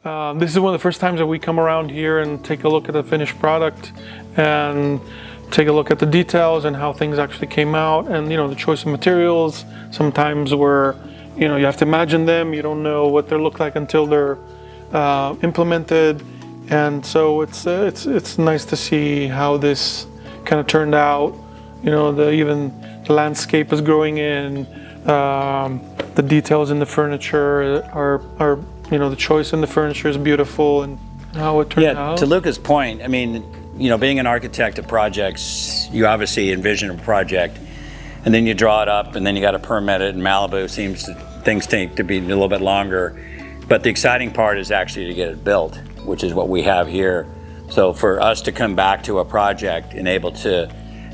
This is one of the first times that we come around here and take a look at the finished product and take a look at the details and how things actually came out, and the choice of materials. Sometimes where you have to imagine them, you don't know what they look like until they're implemented, and so it's nice to see how this kind of turned out. Even the landscape is growing in, the details in the furniture are the choice in the furniture is beautiful, and how it turned out. To Luca's point, I mean, being an architect of projects, you obviously envision a project, and then you draw it up, and then you got to permit it. In Malibu, things take to be a little bit longer, but the exciting part is actually to get it built, which is what we have here. So for us to come back to a project and able to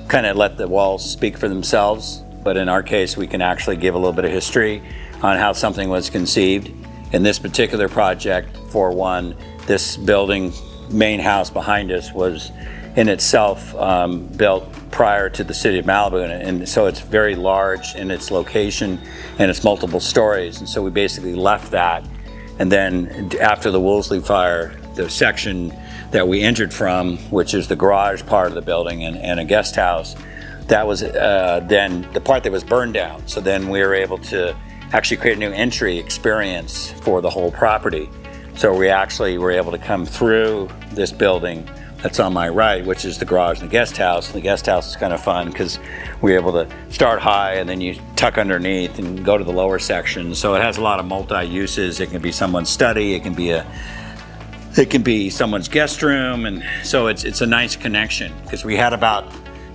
kind of let the walls speak for themselves, but in our case, we can actually give a little bit of history on how something was conceived. In this particular project, for one, this building, main house behind us, was in itself built prior to the city of Malibu, and so it's very large in its location and it's multiple stories, and so we basically left that. And then after the Woolsey fire, the section that we entered from, which is the garage part of the building and a guest house, that was then the part that was burned down. So then we were able to actually create a new entry experience for the whole property. So we actually were able to come through this building that's on my right, which is the garage and the guest house. And the guest house is kind of fun because we're able to start high and then you tuck underneath and go to the lower section. So it has a lot of multi-uses. It can be someone's study, it can be someone's guest room, and so it's a nice connection because we had about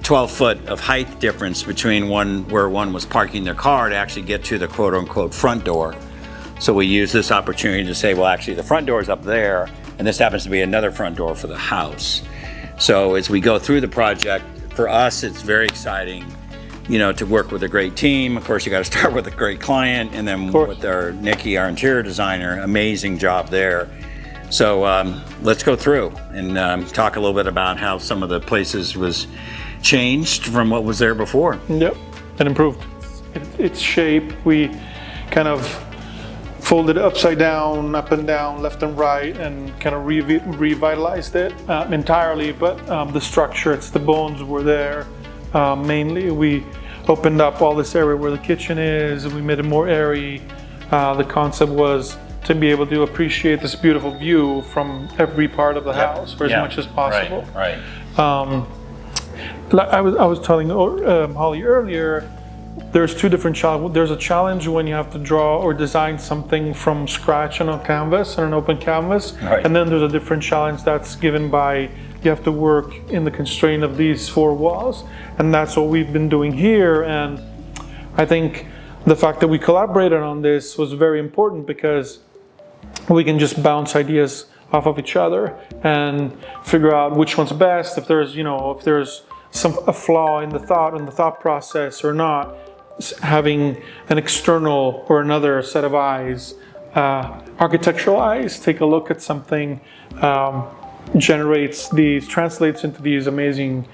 12 foot of height difference between where one was parking their car to actually get to the quote unquote front door. So we use this opportunity to say, well, actually the front door is up there, and this happens to be another front door for the house. So as we go through the project, for us, it's very exciting, to work with a great team. Of course, you got to start with a great client, and then with our Nikki, our interior designer, amazing job there. So let's go through and talk a little bit about how some of the places was changed from what was there before. Yep, and improved. Its shape, we kind of folded it upside down, up and down, left and right, and kind of revitalized it entirely. But the structure, the bones were there. Mainly, we opened up all this area where the kitchen is, and we made it more airy. The concept was to be able to appreciate this beautiful view from every part of the house for as much as possible. Right. I was telling Holly earlier, there's two different challenges. There's a challenge when you have to draw or design something from scratch on a canvas, on an open canvas. Right. And then there's a different challenge that's given by you have to work in the constraint of these four walls. And that's what we've been doing here. And I think the fact that we collaborated on this was very important because we can just bounce ideas off of each other and figure out which one's best, if there's a flaw in the thought process or not. Having an external or another set of eyes, architectural eyes, take a look at something, translates into these amazing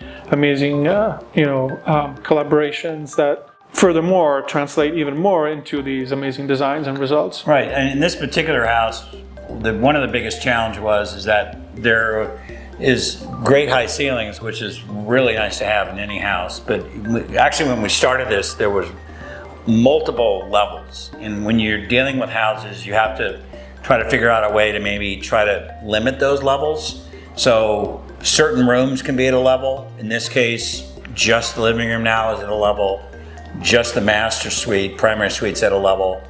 collaborations that furthermore translate even more into these amazing designs and results. Right, and in this particular house, one of the biggest challenge is that there is great high ceilings, which is really nice to have in any house. But actually, when we started this, there was multiple levels. And when you're dealing with houses, you have to try to figure out a way to maybe try to limit those levels. So certain rooms can be at a level. In this case, just the living room now is at a level. Just the master suite, primary suite's at a level.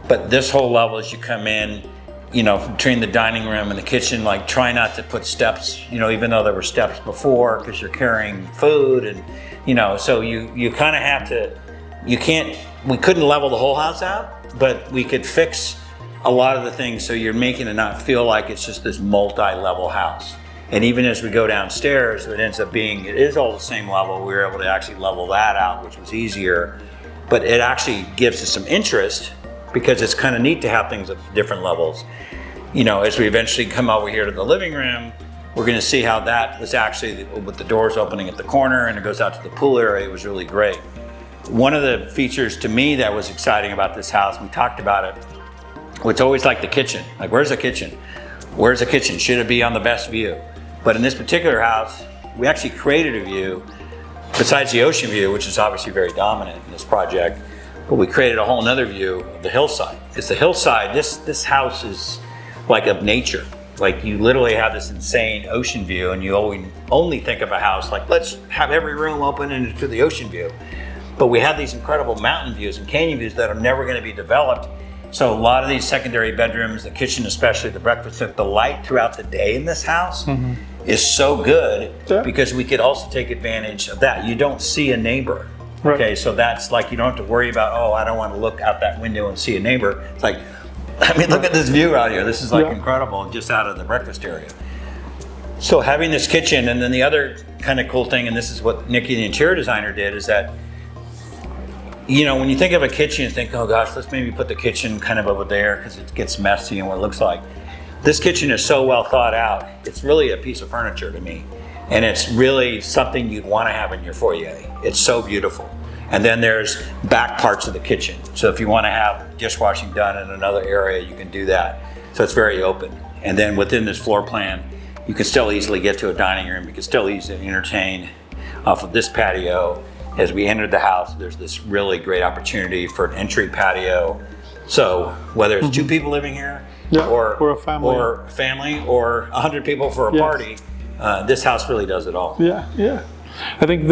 But this whole level, as you come in, between the dining room and the kitchen, try not to put steps, even though there were steps before, because you're carrying food and, so you kind of have to, we couldn't level the whole house out, but we could fix a lot of the things so you're making it not feel like it's just this multi-level house. And even as we go downstairs, it ends up being, it is all the same level. We were able to actually level that out, which was easier, but it actually gives us some interest because it's kind of neat to have things at different levels. As we eventually come over here to the living room, we're going to see how that was actually with the doors opening at the corner and it goes out to the pool area. It was really great. One of the features to me that was exciting about this house, we talked about it, it's always like the kitchen. Where's the kitchen? Where's the kitchen? Should it be on the best view? But in this particular house, we actually created a view besides the ocean view, which is obviously very dominant in this project, but we created a whole nother view of the hillside. Because the hillside, this house is like of nature. Like you literally have this insane ocean view, and you only think of a house like, let's have every room open into the ocean view. But we have these incredible mountain views and canyon views that are never going to be developed. So a lot of these secondary bedrooms, the kitchen especially, the breakfast nook, the light throughout the day in this house is so good because we could also take advantage of that. You don't see a neighbor. Right. Okay, so that's like, you don't have to worry about, oh, I don't want to look out that window and see a neighbor. It's like, I mean, look at this view out here. This is like incredible, just out of the breakfast area. So having this kitchen, and then the other kind of cool thing, and this is what Nikki, the interior designer, did, is that, you know, when you think of a kitchen, you think, oh gosh, let's maybe put the kitchen kind of over there because it gets messy and what it looks like. This kitchen is so well thought out. It's really a piece of furniture to me. And it's really something you'd want to have in your foyer. It's so beautiful. And then there's back parts of the kitchen. So if you want to have dishwashing done in another area, you can do that. So it's very open. And then within this floor plan, you can still easily get to a dining room. You can still easily entertain off of this patio. As we entered the house, there's this really great opportunity for an entry patio. So whether it's two people living here, or a family, or 100 people for a party, this house really does it all. Yeah. I think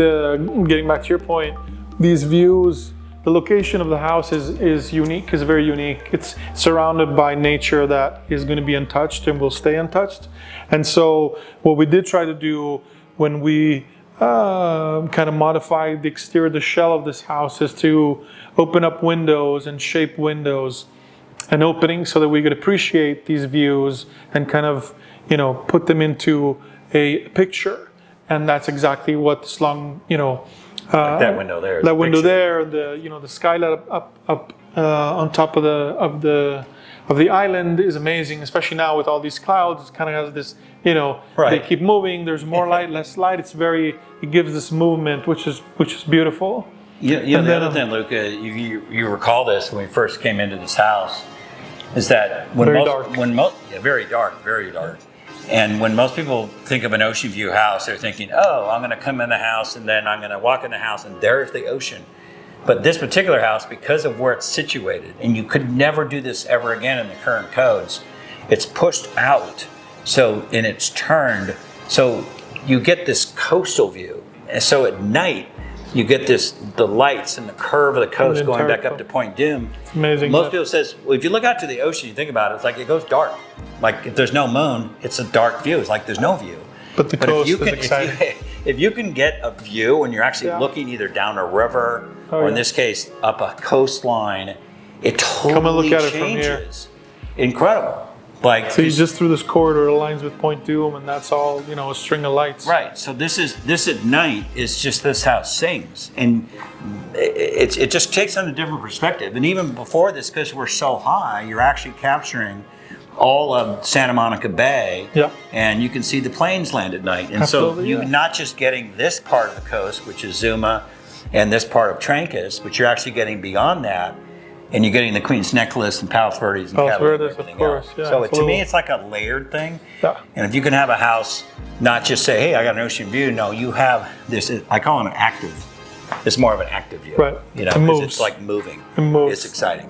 getting back to your point, these views, the location of the house is unique, is very unique. It's surrounded by nature that is going to be untouched and will stay untouched. And so what we did try to do when we kind of modified the exterior, the shell of this house, is to open up windows and shape windows and openings so that we could appreciate these views and kind of, you know, put them into a picture. And that's exactly what this long, you know, like that window there. That window there, the skylight up on top of the island is amazing, especially now with all these clouds. It kind of has this, you know, they keep moving. There's more light, less light. It gives this movement, which is beautiful. Yeah. The other thing, Luca, you recall this when we first came into this house, is that very dark. And when most people think of an ocean view house, they're thinking, oh, I'm going to come in the house and then I'm going to walk in the house and there's the ocean. But this particular house, because of where it's situated, and you could never do this ever again in the current codes, it's pushed out, and it's turned, so you get this coastal view. And so at night, you get the lights and the curve of the coast going back up to Point Doom. It's amazing. Most people says, well, if you look out to the ocean, you think about it, it's like it goes dark. Like if there's no moon, it's a dark view. It's like there's no view. But the coast is exciting. If you can get a view when you're actually looking either down a river or in this case up a coastline, it totally Come and look at changes. It from here. Incredible. Like so you just through this corridor aligns with Point Doom, and that's all, you know, a string of lights. Right. So this at night is just this house sings, and it just takes on a different perspective. And even before this, because we're so high, you're actually capturing all of Santa Monica Bay, and you can see the planes land at night. And so you're not just getting this part of the coast, which is Zuma, and this part of Trancas, but you're actually getting beyond that. And you're getting the Queen's Necklace and Palos Verdes and Catalina and everything else. So to me, it's like a layered thing. Yeah. And if you can have a house, not just say, hey, I got an ocean view. No, you have this, I call it an active. It's more of an active view. Right. You know, because it's like moving. It moves. It's exciting.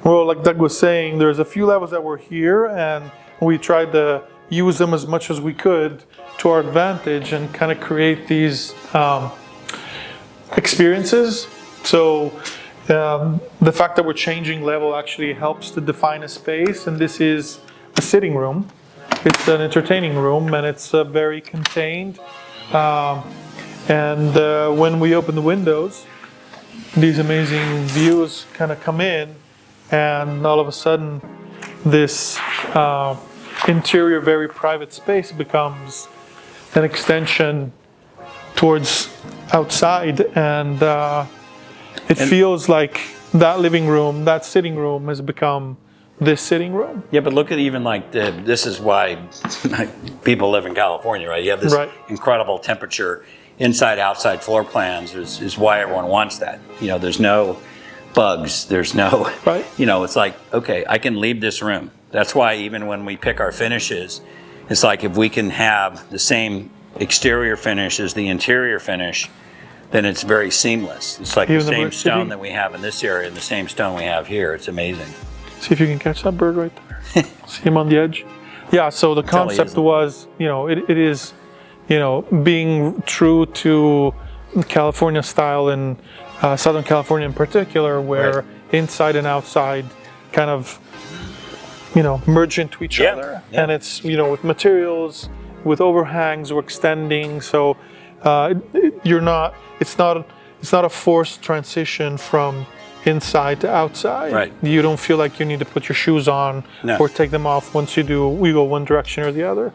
Well, like Doug was saying, there's a few levels that were here, and we tried to use them as much as we could to our advantage and kind of create these experiences. So the fact that we're changing level actually helps to define a space, and this is a sitting room. It's an entertaining room, and it's very contained. When we open the windows, these amazing views kind of come in, and all of a sudden, this interior, very private space becomes an extension towards outside, and it feels like that living room, that sitting room has become this sitting room. Yeah, but look at even like this is why people live in California, right? You have this incredible temperature inside, outside floor plans is why everyone wants that. You know, there's no bugs, there's no, you know, it's like, okay, I can leave this room That's why even when we pick our finishes, it's like if we can have the same exterior finish as the interior finish, then it's very seamless. It's like the same stone that we have in this area and the same stone we have here. It's amazing. See if you can catch that bird right there. See him on the edge? Yeah, so the concept was, it is, being true to California style in Southern California in particular, where inside and outside kind of, merge into each other. Yeah. And it's, with materials, with overhangs, we're extending. So it's not a forced transition from inside to outside. Right. You don't feel like you need to put your shoes on or take them off. Once you do, we go one direction or the other.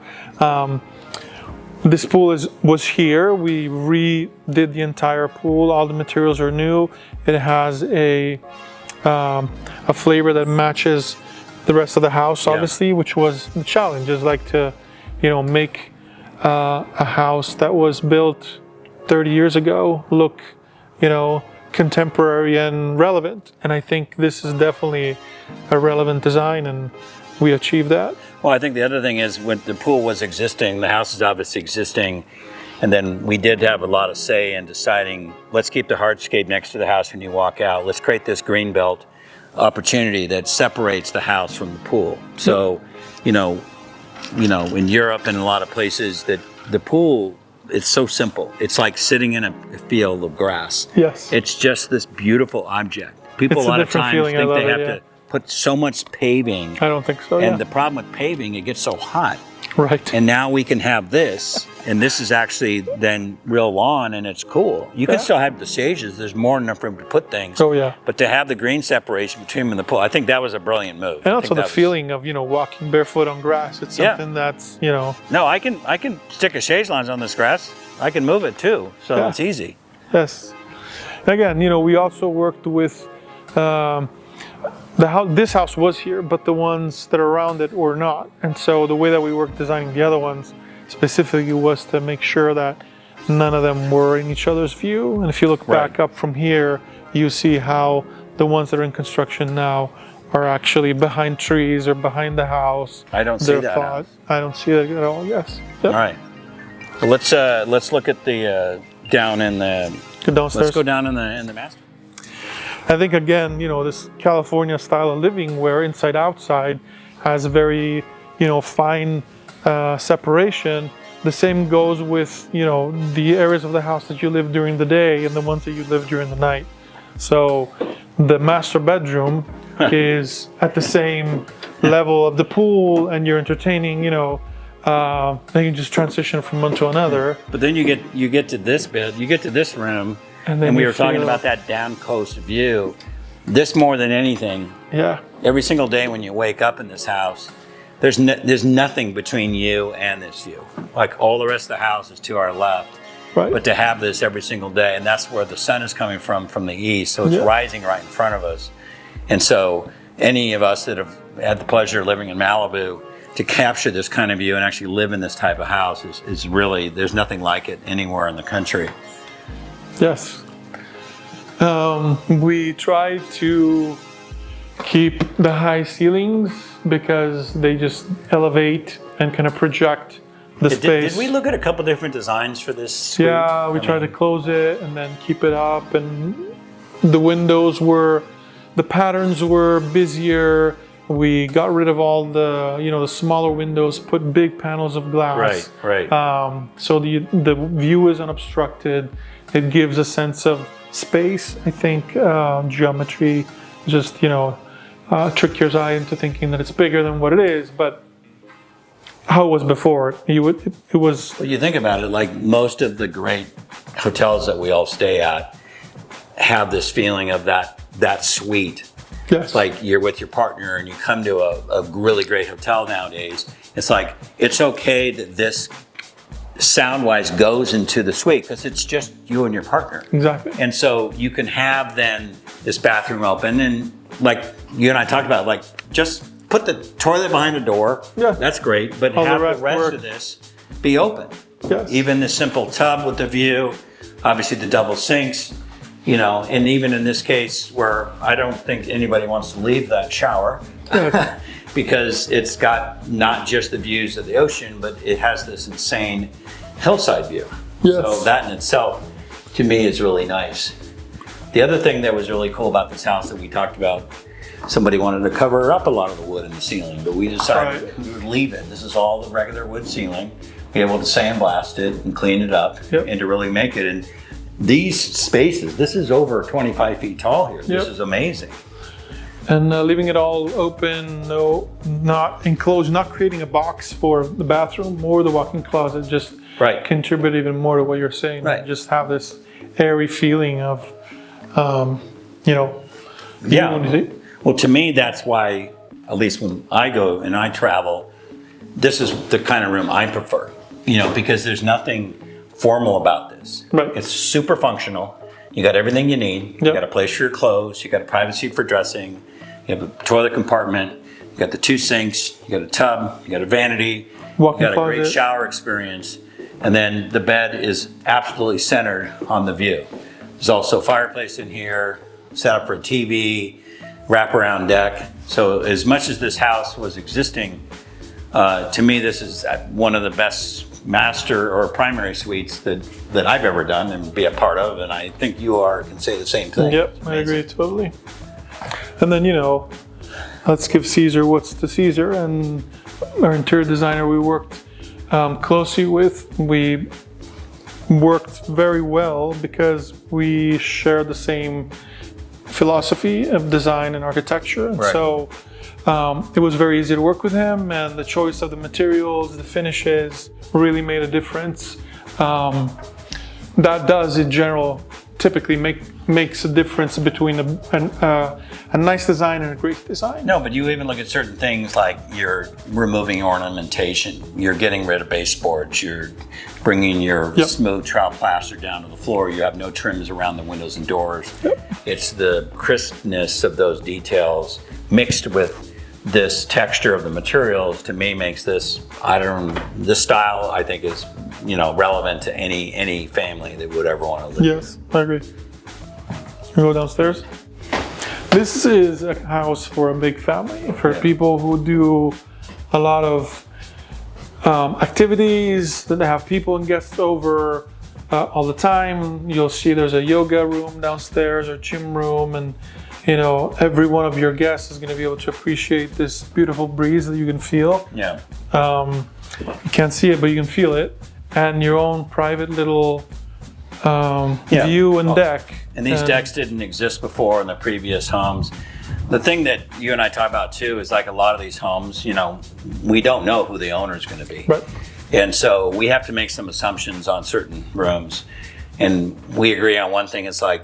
This pool was here. We redid the entire pool. All the materials are new. It has a flavor that matches the rest of the house, obviously, which was the challenge. Is like to, make a house that was built 30 years ago look, contemporary and relevant. And I think this is definitely a relevant design, and we achieved that. Well, I think the other thing is when the pool was existing, the house is obviously existing, and then we did have a lot of say in deciding, let's keep the hardscape next to the house when you walk out. Let's create this green belt opportunity that separates the house from the pool. So, in Europe and a lot of places, that the pool, it's so simple. It's like sitting in a field of grass. Yes. It's just this beautiful object. People a lot of times think they have to put so much paving. I don't think so. And the problem with paving, it gets so hot. Right. And now we can have this, and this is actually then real lawn, and it's cool. You can still have the stages. There's more than enough room to put things. Oh yeah. But to have the green separation between them and the pool, I think that was a brilliant move. And also the feeling of walking barefoot on grass. It's something that's No, I can stick a chaise lounge on this grass. I can move it too, so it's easy. Yes. Again, we also worked with the house. This house was here, but the ones that are around it were not. And so the way that we worked designing the other ones specifically was to make sure that none of them were in each other's view. And if you look back up from here, you see how the ones that are in construction now are actually behind trees or behind the house. I don't see that. I don't see that at all. Yes. Yep. All right. Well, let's look at the down in the downstairs. Let's go down in the master. I think again, this California style of living where inside outside has a very, fine separation. The same goes with, the areas of the house that you live during the day and the ones that you live during the night. So the master bedroom is at the same level of the pool, and you're entertaining, then you just transition from one to another. But then you get to this bed, you get to this room. And we were talking about that down coast view. This more than anything. Yeah. Every single day when you wake up in this house, there's nothing between you and this view. Like all the rest of the house is to our left. Right. But to have this every single day, and that's where the sun is coming from the east, so it's rising right in front of us. And so any of us that have had the pleasure of living in Malibu, to capture this kind of view and actually live in this type of house is really, there's nothing like it anywhere in the country. Yes. We try to keep the high ceilings because they just elevate and kind of project the space. Did we look at a couple different designs for this suite? Yeah, we tried to close it and then keep it up, and the windows the patterns were busier. We got rid of all the, the smaller windows, put big panels of glass. Right. So the view is unobstructed. It gives a sense of space. I think geometry just, trick your eye into thinking that it's bigger than what it is. But how it was before, it was. Well, you think about it, like most of the great hotels that we all stay at have this feeling of that suite. Yes. Like you're with your partner and you come to a really great hotel nowadays. It's like, it's okay that this sound-wise goes into the suite because it's just you and your partner. Exactly. And so you can have then this bathroom open, and like you and I talked about, like just put the toilet behind the door. Yeah. That's great, but have the rest of this be open. Yes. Even the simple tub with the view, obviously the double sinks, and even in this case where I don't think anybody wants to leave that shower. Yes. because it's got not just the views of the ocean, but it has this insane hillside view. Yes. So that in itself, to me, is really nice. The other thing that was really cool about this house that we talked about, somebody wanted to cover up a lot of the wood in the ceiling, but we decided we would leave it. This is all the regular wood ceiling. Be able to sandblast it and clean it up and to really make it. And these spaces, this is over 25 feet tall here. This is amazing. And leaving it all open, not enclosed, not creating a box for the bathroom or the walk-in closet, just contribute even more to what you're saying. Right. Just have this airy feeling of, Well, to me, that's why, at least when I go and I travel, this is the kind of room I prefer, because there's nothing formal about this. Right. It's super functional. You got everything you need. You got a place for your clothes. You got a privacy for dressing. You have a toilet compartment. You got the 2 sinks. You got a tub. You got a vanity. Walk-in you got closet. a great shower experience. And then the bed is absolutely centered on the view. There's also a fireplace in here, set up for a TV, wraparound deck. So as much as this house was existing, to me, this is one of the best master or primary suites that I've ever done and be a part of, and I think you can say the same thing. Yep, I agree totally. And then, let's give Caesar what's to Caesar, and our interior designer we worked closely with, we worked very well because we share the same philosophy of design and architecture, and so it was very easy to work with him, and the choice of the materials, the finishes really made a difference. That does in general typically makes a difference between a nice design and a great design. No, but you even look at certain things like you're removing ornamentation, you're getting rid of baseboards, you're bringing your smooth trowel plaster down to the floor, you have no trims around the windows and doors. It's the crispness of those details mixed with this texture of the materials, to me, makes this, this style I think is, relevant to any family that would ever want to live. Yes, I agree. You go downstairs. This is a house for a big family, for people who do a lot of activities, that they have people and guests over all the time. You'll see there's a yoga room downstairs or gym room, and every one of your guests is going to be able to appreciate this beautiful breeze that you can feel. Yeah. You can't see it, but you can feel it. And your own private little view and deck. And these decks didn't exist before in the previous homes. The thing that you and I talk about too is, like, a lot of these homes, we don't know who the owner is going to be. Right. And so we have to make some assumptions on certain rooms. And we agree on one thing. It's like,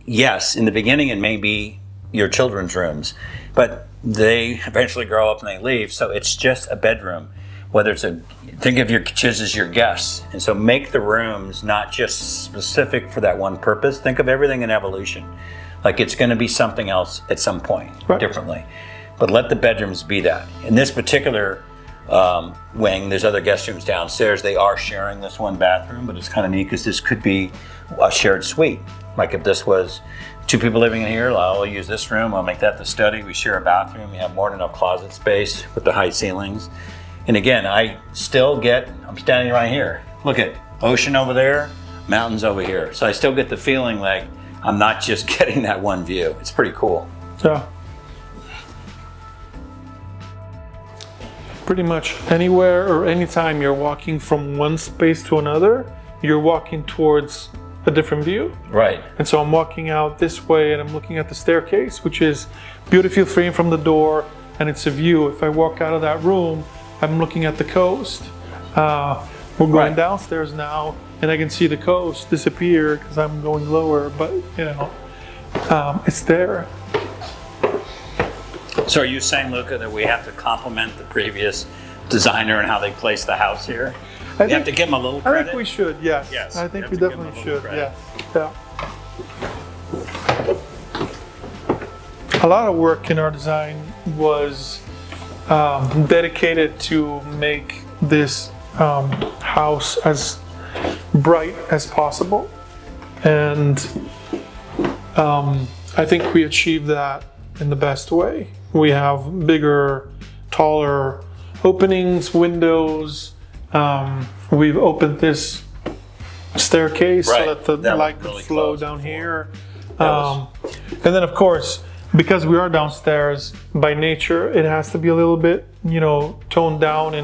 yes, in the beginning it may be your children's rooms, but they eventually grow up and they leave, so it's just a bedroom. Whether think of your kids as your guests, and so make the rooms not just specific for that one purpose. Think of everything in evolution, like it's going to be something else at some point, differently. But let the bedrooms be that. In this particular wing, there's other guest rooms downstairs. They are sharing this one bathroom, but it's kind of neat because this could be a shared suite. Like if this was 2 people living in here, I'll use this room, I'll make that the study. We share a bathroom, we have more than enough closet space with the high ceilings. And again, I'm standing right here. Look at ocean over there, mountains over here. So I still get the feeling like I'm not just getting that one view. It's pretty cool. Yeah. Pretty much anywhere or anytime you're walking from one space to another, you're walking towards a different view. Right. And so I'm walking out this way and I'm looking at the staircase, which is beautifully framed from the door, and it's a view. If I walk out of that room, I'm looking at the coast. We're going downstairs now, and I can see the coast disappear because I'm going lower, but it's there. So are you saying, Luca, that we have to compliment the previous designer and how they placed the house here? We have to give them a little credit? I think we should, yes. Yes. I think we definitely should, yes. Yeah. A lot of work in our design was dedicated to make this house as bright as possible, and I think we achieved that in the best way. We have bigger taller openings, windows. We've opened this staircase so that the light could flow down here. And then of course, because we are downstairs, by nature, it has to be a little bit, toned down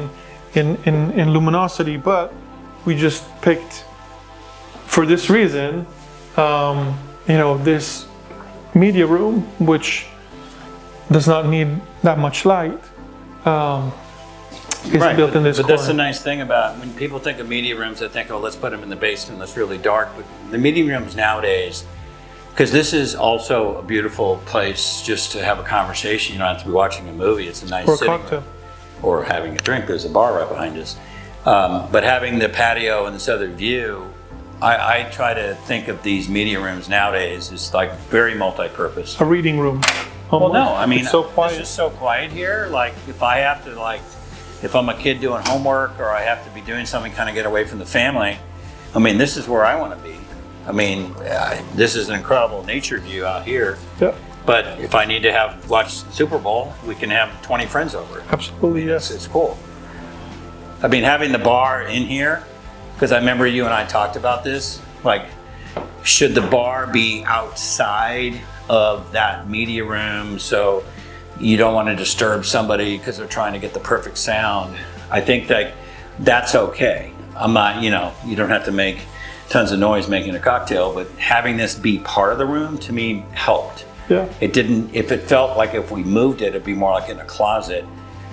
in luminosity, but we just picked, for this reason, this media room, which does not need that much light, is built in this But corner. that's the nice thing about, when people think of media rooms, they think, oh, let's put them in the basement, that's really dark. But the media rooms nowadays, because this is also a beautiful place just to have a conversation. You don't have to be watching a movie. It's a nice Or a sitting cocktail. room. Or having a drink. There's a bar right behind us. But having the patio and this other view, I try to think of these media rooms nowadays as like very multi-purpose. A reading room. Well, no, I mean, it's so quiet. this is so quiet here. Like if I have to if I'm a kid doing homework or I have to be doing something, kind of get away from the family, I mean, this is where I want to be. I mean, this is an incredible nature view out here. Yeah, But if I need to watch the Super Bowl, we can have 20 friends over. absolutely, yes. It's cool. I mean, having the bar in here, because I remember you and I talked about this, like, should the bar be outside of that media room so you don't want to disturb somebody because they're trying to get the perfect sound? I think that that's okay. I'm not, you don't have to make tons of noise making a cocktail, but having this be part of the room to me helped. Yeah, It didn't, if it felt like if we moved it, it'd be more like in a closet.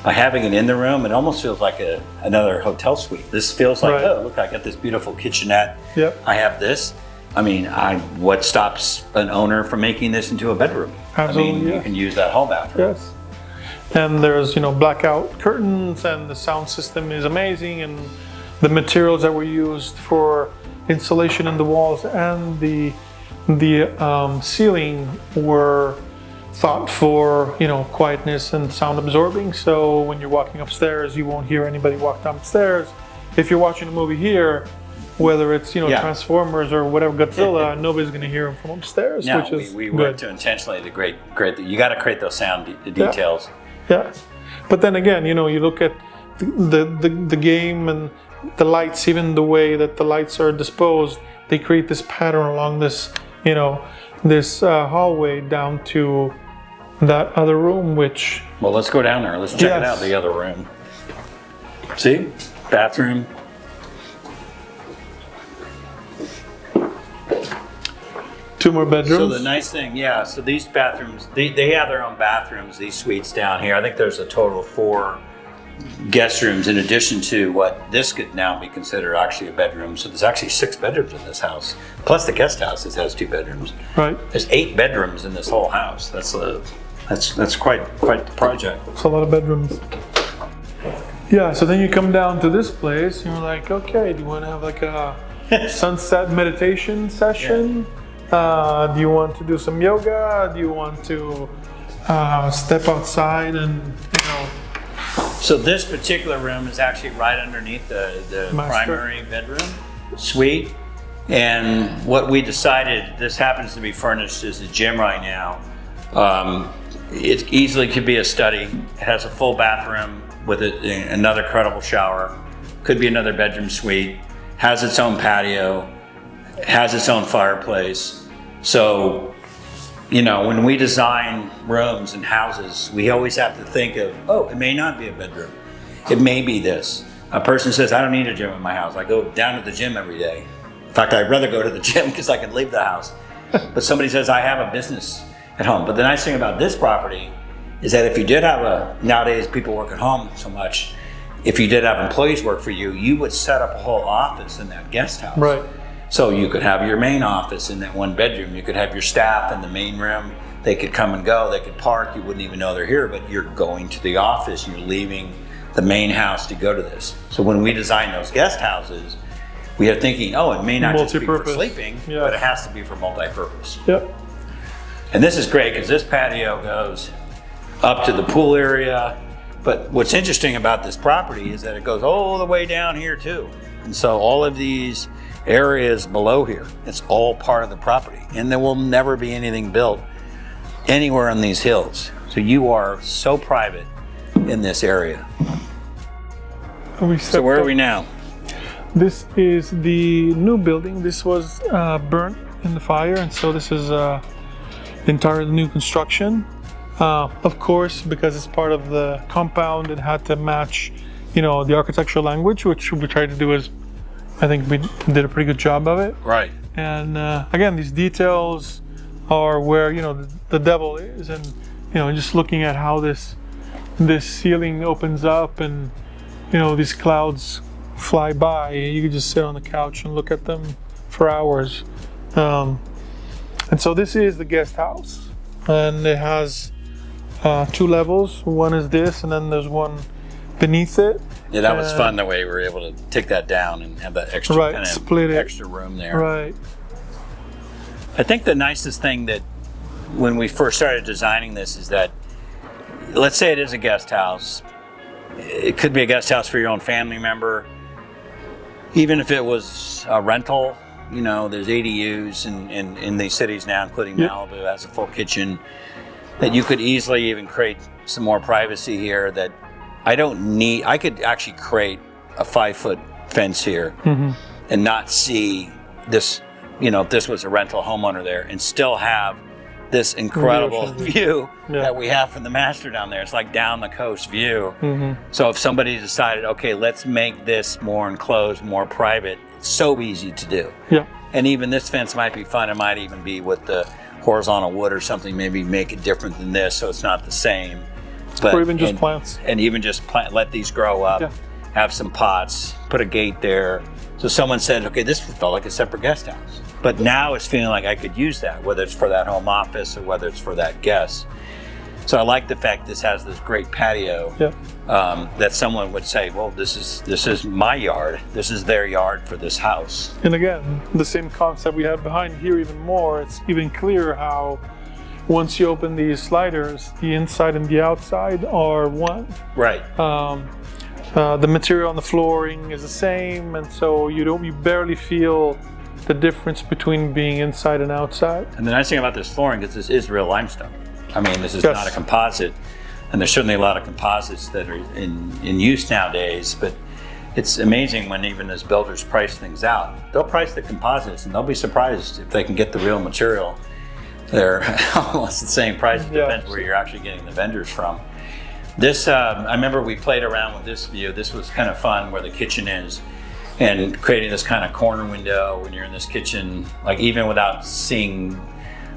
By having it in the room, it almost feels like another hotel suite. This feels like, Right. oh, look, I got this beautiful kitchenette. Yep. I have this. I mean, what stops an owner from making this into a bedroom? Absolutely, I mean, yeah. you can use that whole bathroom. yes. And there's, blackout curtains, and the sound system is amazing, and the materials that were used for insulation in the walls and the ceiling were thought for, quietness and sound absorbing. So when you're walking upstairs, you won't hear anybody walk downstairs. If you're watching a movie here, whether it's, Yeah. Transformers or whatever, Godzilla, nobody's going to hear them from upstairs, No, which is we good. work to intentionally to create. You got to create those sound details. Yeah, but then again, you look at the game and the lights, even the way that the lights are disposed, they create this pattern along this, this hallway down to that other room, which, Well, let's go down there. Let's check it Yes. out, the other room. See? Bathroom. two more bedrooms. So the nice thing, so these bathrooms, they have their own bathrooms, these suites down here. I think there's a total of 4 guest rooms in addition to what this could now be considered actually a bedroom. So there's actually 6 bedrooms in this house. Plus the guest house has 2 bedrooms. Right, There's 8 bedrooms in this whole house. That's quite the project. it's a lot of bedrooms. Yeah, so then you come down to this place, and you're like, okay, do you want to have like a sunset meditation session? Do you want to do some yoga? Do you want to step outside and, So this particular room is actually right underneath the Master. primary bedroom suite. And what we decided, this happens to be furnished as a gym right now. It easily could be a study. It has a full bathroom with another credible shower. Could be another bedroom suite. Has its own patio. Has its own fireplace. So, when we design rooms and houses, we always have to think of, it may not be a bedroom. It may be this. A person says, I don't need a gym in my house. I go down to the gym every day. In fact, I'd rather go to the gym because I can leave the house. But somebody says, I have a business at home. But the nice thing about this property is that if you did have nowadays people work at home so much, if you did have employees work for you, you would set up a whole office in that guest house. right, So you could have your main office in that one bedroom. You could have your staff in the main room. They could come and go. They could park. You wouldn't even know they're here, but you're going to the office. You're leaving the main house to go to this. So when we design those guest houses, we are thinking, it may not just be for Multi-purpose. sleeping, Yes. but it has to be for multi-purpose. yep, And this is great because this patio goes up to the pool area. But what's interesting about this property is that it goes all the way down here too. And so all of these areas below here, it's all part of the property. And there will never be anything built anywhere on these hills. So you are so private in this area. We So where are we now? This is the new building. This was burnt in the fire, and so this is entirely new construction. Of course, because it's part of the compound, it had to match, you know, the architectural language, which we tried to do. Is I think we did a pretty good job of it. Right. And again, these details are where, you know, the devil is, and you know, just looking at how this ceiling opens up, and you know, these clouds fly by. You could just sit on the couch and look at them for hours. And so this is the guest house, and it has 2 levels. One is this, and then there's one beneath it. Yeah, that was fun the way we were able to take that down and have that extra Right, kind of split it. extra room there. Right. I think the nicest thing that when we first started designing this is that, let's say it is a guest house. It could be a guest house for your own family member. Even if it was a rental, you know, there's ADUs in these cities now, including Malibu, has a full kitchen, that you could easily even create some more privacy here that I don't need. I could actually create a 5-foot fence here and not see this, you know, if this was a rental homeowner there, and still have this incredible view that we have from the master down there. It's like down the coast view. So if somebody decided, okay, let's make this more enclosed, more private, it's so easy to do. Yeah. And even this fence might be fun. It might even be with the horizontal wood or something, maybe make it different than this so it's not the same. But, or even just plants. And even just let these grow up, have some pots, put a gate there. So someone said, okay, this felt like a separate guest house. But now it's feeling like I could use that, whether it's for that home office or whether it's for that guest. So I like the fact this has this great patio that someone would say, well, this is my yard. This is their yard for this house. And again, the same concept we have behind here even more. It's even clearer how once you open these sliders, the inside and the outside are one. Right. The material on the flooring is the same, and so you barely feel the difference between being inside and outside. And the nice thing about this flooring is this is real limestone. I mean, this is not a composite, and there's certainly a lot of composites that are in use nowadays, but it's amazing when even as builders price things out. They'll price the composites, and they'll be surprised if they can get the real material. They're almost the same price. It depends where you're actually getting the vendors from. This, I remember we played around with this view. This was kind of fun where the kitchen is, and creating this kind of corner window when you're in this kitchen, like even without seeing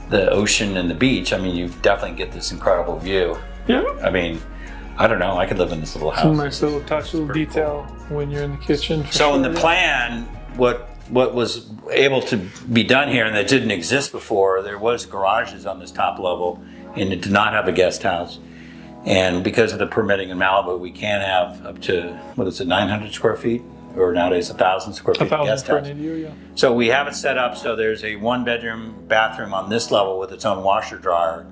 the ocean and the beach, I mean, you definitely get this incredible view. Yeah. I mean, I don't know, I could live in this little house. Some nice little touch, little detail when you're in the kitchen. So in the plan, what was able to be done here and that didn't exist before, there was garages on this top level, and it did not have a guest house. And because of the permitting in Malibu, we can have up to, 900 square feet? Or nowadays 1,000 square feet. 1,000 for an ADU, yeah. So we have it set up so there's a 1-bedroom bathroom on this level with its own washer dryer.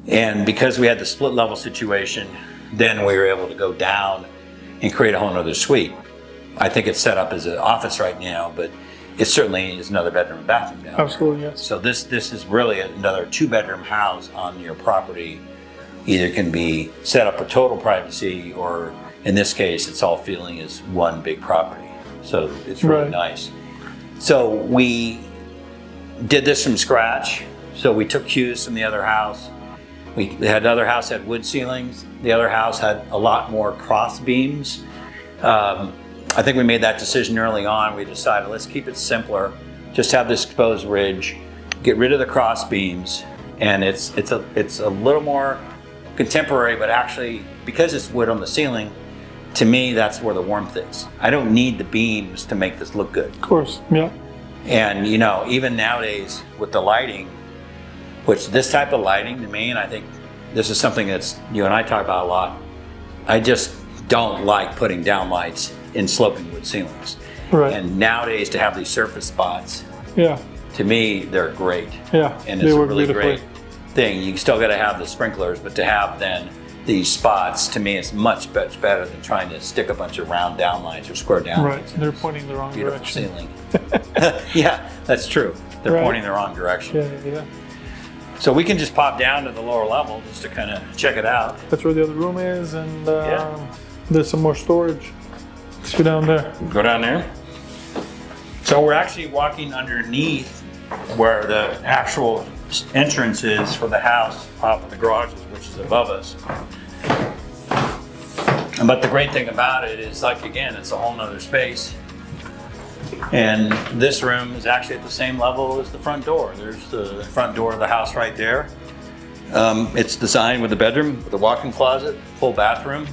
And because we had the split level situation, then we were able to go down and create a whole other suite. I think it's set up as an office right now, but it certainly is another bedroom and bathroom down Absolutely, there. yes. So this is really another 2-bedroom house on your property. Either can be set up for total privacy, or in this case, it's all feeling as one big property. So it's really nice. So we did this from scratch. So we took cues from the other house. We had another house had wood ceilings. The other house had a lot more cross beams. I think we made that decision early on. We decided, let's keep it simpler. Just have this exposed ridge, get rid of the cross beams, and it's a little more contemporary, but actually, because it's wood on the ceiling, to me, that's where the warmth is. I don't need the beams to make this look good. Of course, yeah. And you know, even nowadays with the lighting, which this type of lighting to me, and I think this is something that's you and I talk about a lot, I just don't like putting down lights in sloping wood ceilings. Right. And nowadays to have these surface spots, to me, they're great. Yeah, and it's a really great thing. You still got to have the sprinklers, but to have then these spots, to me, is much better than trying to stick a bunch of round downlights or square downlights. Right, they're pointing the wrong direction. Ceiling. Yeah, that's true. They're pointing the wrong direction. Yeah. So we can just pop down to the lower level just to kind of check it out. That's where the other room is, and there's some more storage. Let's go down there. Go down there. So we're actually walking underneath where the actual entrance is for the house off of the garages, which is above us. But the great thing about it is, like, again, it's a whole nother space. And this room is actually at the same level as the front door. There's the front door of the house right there. It's designed with a bedroom, with a walk-in closet, full bathroom.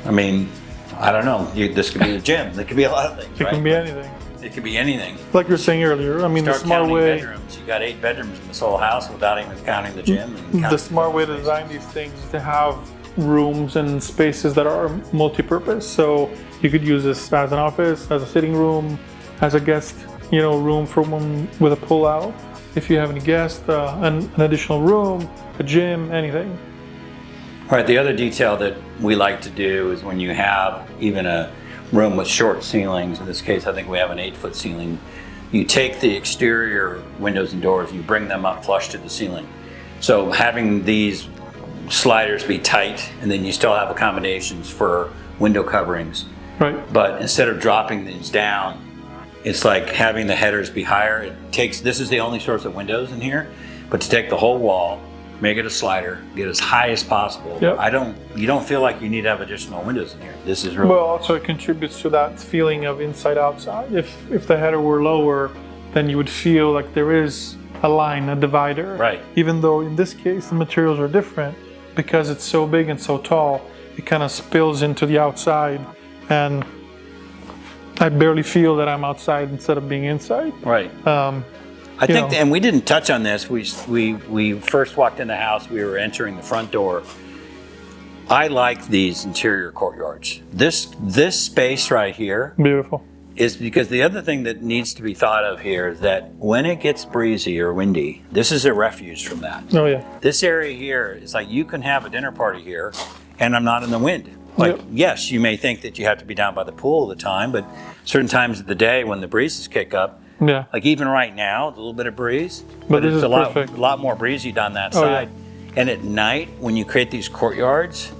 I mean, I don't know. This could be a gym. It could be a lot of things, It right? can be anything. It could be anything. Like you were saying earlier, I mean, the Start smart counting way, bedrooms. You got 8 bedrooms in this whole house without even counting the gym. And the smart way to design these things to have rooms and spaces that are multi-purpose. So you could use this as an office, as a sitting room, as a guest, room for one with a pull-out. If you have any guests, an additional room, a gym, anything. All right, the other detail that we like to do is when you have even a room with short ceilings, in this case I think we have an 8-foot ceiling, you take the exterior windows and doors and you bring them up flush to the ceiling. So having these sliders be tight, and then you still have accommodations for window coverings. Right. But instead of dropping these down, it's like having the headers be higher. This is the only source of windows in here, but to take the whole wall, make it a slider, get as high as possible. Yep. You don't feel like you need to have additional windows in here. This is really Well, also it contributes to that feeling of inside outside. If the header were lower, then you would feel like there is a line, a divider. Right. Even though in this case the materials are different, because it's so big and so tall, it kind of spills into the outside, and I barely feel that I'm outside instead of being inside. right. I think, and we didn't touch on this. We first walked in the house. We were entering the front door. I like these interior courtyards. This space right here Beautiful. is because the other thing that needs to be thought of here is that when it gets breezy or windy, this is a refuge from that. Oh yeah. This area here is like you can have a dinner party here, and I'm not in the wind. Like, Yep. yes, you may think that you have to be down by the pool all the time, but certain times of the day when the breezes kick up, Yeah. like even right now, a little bit of breeze, But this it's is a perfect. lot more breezy down that Oh, yeah. side. And at night, when you create these courtyards,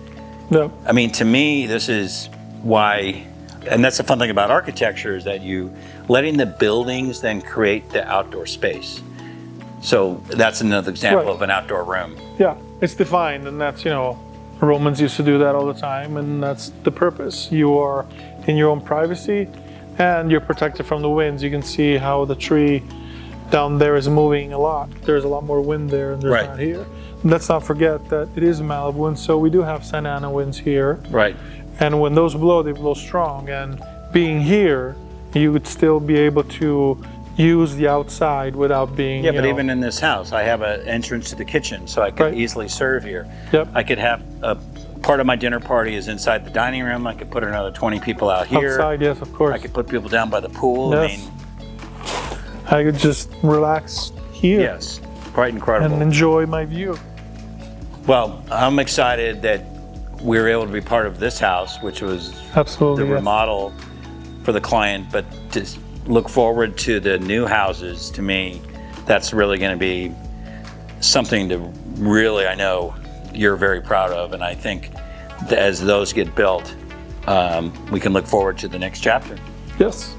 Yeah. I mean, to me, this is why, and that's the fun thing about architecture, is that you letting the buildings then create the outdoor space. So that's another example Right. of an outdoor room. Yeah. It's defined, and that's Romans used to do that all the time, and that's the purpose. You are in your own privacy, and you're protected from the winds. You can see how the tree down there is moving a lot. There's a lot more wind there, and there's Right. not here. And let's not forget that it is Malibu, and so we do have Santa Ana winds here. Right. And when those blow, they blow strong. And being here, you would still be able to use the outside without being. Yeah, but even in this house, I have an entrance to the kitchen, so I could Right. easily serve here. Yep. I could have a part of my dinner party is inside the dining room. I could put another 20 people out here. Outside, yes, of course. I could put people down by the pool. Yes. I could just relax here Yes, quite incredible. and enjoy my view. Well, I'm excited that we were able to be part of this house, which was Absolutely. the yes. remodel for the client, but to look forward to the new houses, to me, that's really going to be something to really, I know you're very proud of, and I think that as those get built, we can look forward to the next chapter. Yes.